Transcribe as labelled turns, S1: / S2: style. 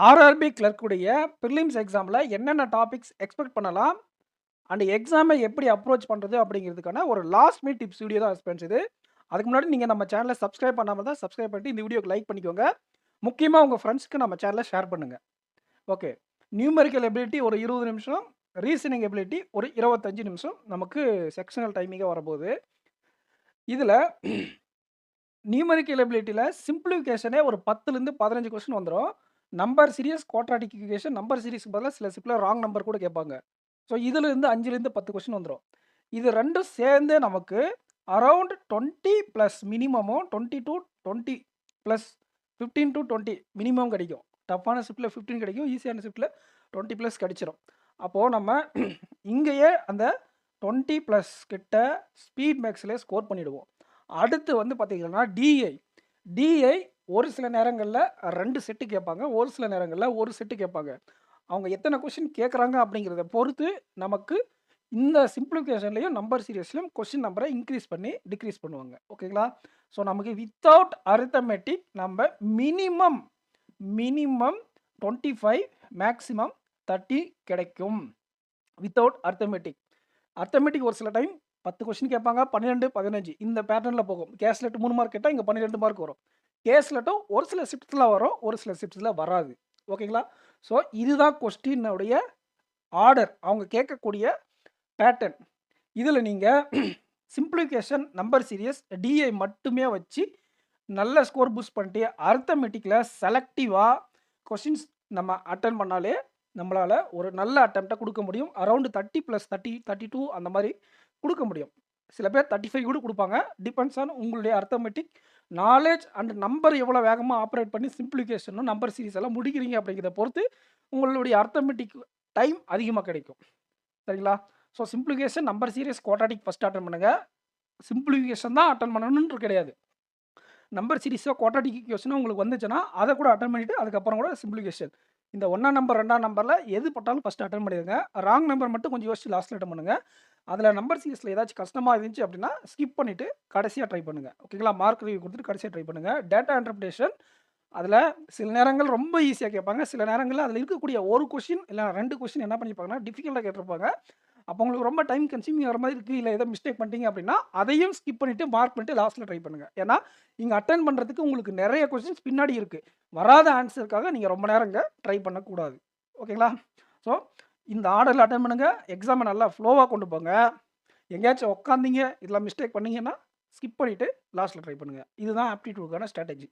S1: RRB கிளர்க்குடைய prelims எக்ஸாமில் என்னென்ன topics expect பண்ணலாம் அண்ட் எக்ஸாமை எப்படி அப்ரோச் பண்ணுறது அப்படிங்கிறதுக்கான ஒரு லாஸ்ட் மினிட் டிப்ஸ் வீடியோ தான் ஃப்ரெண்ட்ஸ் இது. அதுக்கு முன்னாடி நீங்கள் நம்ம சேனலை சப்ஸ்கிரைப் பண்ணாமல் தான் சப்ஸ்கிரைப் பண்ணிட்டு இந்த வீடியோக்கு லைக் பண்ணிக்கோங்க. முக்கியமாக உங்கள் ஃப்ரெண்ட்ஸ்க்கு நம்ம சேனலை ஷேர் பண்ணுங்கள். ஓகே, நியூமெரிக்கல் எபிலிட்டி ஒரு 20 நிமிஷம், ரீசனிங் எபிலிட்டி ஒரு 25 நிமிஷம் நமக்கு செக்ஷனல் டைமிங்காக வரப்போகுது. இதில் நியூமெரிக்கல் எபிலிட்டியில் சிம்பிளிஃபிகேஷனே ஒரு 10லேருந்து 15 கொஸ்டின் வந்துடும். Number series quadratic equation number சீரிஸ்க்கு பதிலாக சில சிப்பில் ராங் நம்பர் கூட கேட்பாங்க. ஸோ இதிலிருந்து 5லேருந்து 10 கொஸ்டின் வந்துடும். இது ரெண்டும் சேர்ந்து நமக்கு அரவுண்ட் 20 ப்ளஸ் மினிமமும் 20 டு 20 ப்ளஸ் 15 டு 20 மினிமம் கிடைக்கும். டஃப்பான ஷிஃப்ட்டில் 15 கிடைக்கும், ஈஸியான ஷிஃப்ட்டில் 20 ப்ளஸ் கிடைச்சிரும். அப்போது நம்ம இங்கேயே அந்த 20 ப்ளஸ் கிட்ட ஸ்பீட் மேக்ஸில் ஸ்கோர் பண்ணிவிடுவோம். அடுத்து வந்து பார்த்திங்கன்னா டிஐ ஒரு சில நேரங்களில் 2 செட்டு கேட்பாங்க, ஒரு சில நேரங்களில் ஒரு செட்டு கேட்பாங்க. அவங்க எத்தனை கொஷின் கேட்குறாங்க அப்படிங்கிறத பொறுத்து நமக்கு இந்த சிம்பிளிஃபிகேஷன்லையும் நம்பர் சீரியஸ்லையும் கொஷின் நம்பரை இன்க்ரீஸ் பண்ணி டிக்ரீஸ் பண்ணுவாங்க. ஓகேங்களா? ஸோ நமக்கு வித்தவுட் அரித்தமெட்டிக் நம்ம மினிமம் 25 மேக்ஸிமம் 30 கிடைக்கும். வித்தவுட் அர்த்தமெட்டிக் ஒரு சில டைம் 10 கொஸ்டின் கேட்பாங்க, 12 15 இந்த பேட்டர்னில் போகும். கேஸ்லெட் 3 மார்க் கேட்டால் இங்கே 12 மார்க் வரும். கேஸ்லெட்டும் ஒரு சில ஷிஃப்ட்ஸில் வரும், ஒரு சில ஷிஃப்ட்ஸில் வராது. ஓகேங்களா? ஸோ இதுதான் கொஸ்டினுடைய ஆர்டர், அவங்க கேட்கக்கூடிய பேட்டர்ன். இதில் நீங்கள் சிம்பிளிஃபிகேஷன் நம்பர் சீரியஸ் டிஐ மட்டுமே வச்சு நல்ல ஸ்கோர் பூஸ்ட் பண்ணிட்டு அர்த்தமெட்டிக்கில் செலக்டிவாக கொஸ்டின்ஸ் நம்ம அட்டன் பண்ணாலே நம்மளால் ஒரு நல்ல அட்டெம்ப்டை கொடுக்க முடியும். அரௌண்டு 30 ப்ளஸ் 30 32 அந்த மாதிரி கொடுக்க முடியும். சில பேர் 35 கூட கொடுப்பாங்க. டிபெண்ட்ஸ் ஆன் உங்களுடைய அர்த்தமெட்டிக் நாலேஜ் அண்ட் நம்பர் எவ்வளோ வேகமாக ஆப்ரேட் பண்ணி சிம்பிளிஃபிகேஷனும் நம்பர் சீரிஸ் எல்லாம் முடிக்கிறீங்க அப்படிங்கிறத பொறுத்து உங்களுடைய அர்த்தமெட்டிக் டைம் அதிகமாக கிடைக்கும். சரிங்களா? So simplification number series quadratic first attend பண்ணுங்கள். சிம்பிளிஃபிகேஷன் தான் அட்டன் பண்ணணும்னு கிடையாது. நம்பர் சீரிஸோ குவாட்ராட்டிக் ஈக்குவேஷனோ உங்களுக்கு வந்துச்சுன்னா அதை கூட அட்டன் பண்ணிவிட்டு அதுக்கப்புறம் கூட சிம்பிளிஃபிகேஷன் இந்த 1ஆம் நம்பர் 2ஆம் நம்பரில் எது பட்டாலும் ஃபஸ்ட்டு அட்டன் பண்ணிடுங்க. ராங் நம்பர் மட்டும் கொஞ்சம் யோசிச்சு லாஸ்ட்டில் அட்டன் பண்ணுங்கள். அதில் நம்பர் சீரிஸில் ஏதாச்சும் கஷ்டமாக இருந்துச்சு அப்படின்னா ஸ்கிப் பண்ணிவிட்டு கடைசியாக ட்ரை பண்ணுங்கள். ஓகேங்களா? மார்க் ரிவ்யூ கொடுத்துட்டு கடைசியாக ட்ரை பண்ணுங்கள். டேட்டா இன்டர்பிரேஷன் அதில் சில நேரங்கள் ரொம்ப ஈஸியாக கேட்பாங்க, சில நேரங்களில் அதில் இருக்கக்கூடிய ஒரு கொஷின் இல்லை 2 கொஷின் என்ன பண்ணியிருப்பாங்கன்னா டிஃபிகல்ட்டாக கேட்டிருப்பாங்க. அப்போ உங்களுக்கு ரொம்ப டைம் கன்சியூமிங் ஆகிற மாதிரி இருக்குது, இல்லை ஏதோ மிஸ்டேக் பண்ணிட்டீங்க அப்படின்னா அதையும் ஸ்கிப் பண்ணிவிட்டு மார்க் பண்ணிட்டு லாஸ்ட்டில் ட்ரை பண்ணுங்கள். ஏன்னா இங்கே அட்டன் பண்ணுறதுக்கு உங்களுக்கு நிறைய கொஸ்டின்ஸ் பின்னாடி இருக்குது. வராத ஆன்சருக்காக நீங்கள் ரொம்ப நேரங்க ட்ரை பண்ணக்கூடாது. ஓகேங்களா? ஸோ இந்த ஆர்டரில் அட்டன் பண்ணுங்கள். எக்ஸாமை நல்லா ஃப்ளோவாக கொண்டு போங்க. எங்கேயாச்சும் உட்காந்தீங்க இதில் மிஸ்டேக் பண்ணிங்கன்னா ஸ்கிப் பண்ணிவிட்டு லாஸ்ட்டில் ட்ரை பண்ணுங்கள். இதுதான் ஆப்டிடியூடுக்கான ஸ்ட்ராட்டஜி.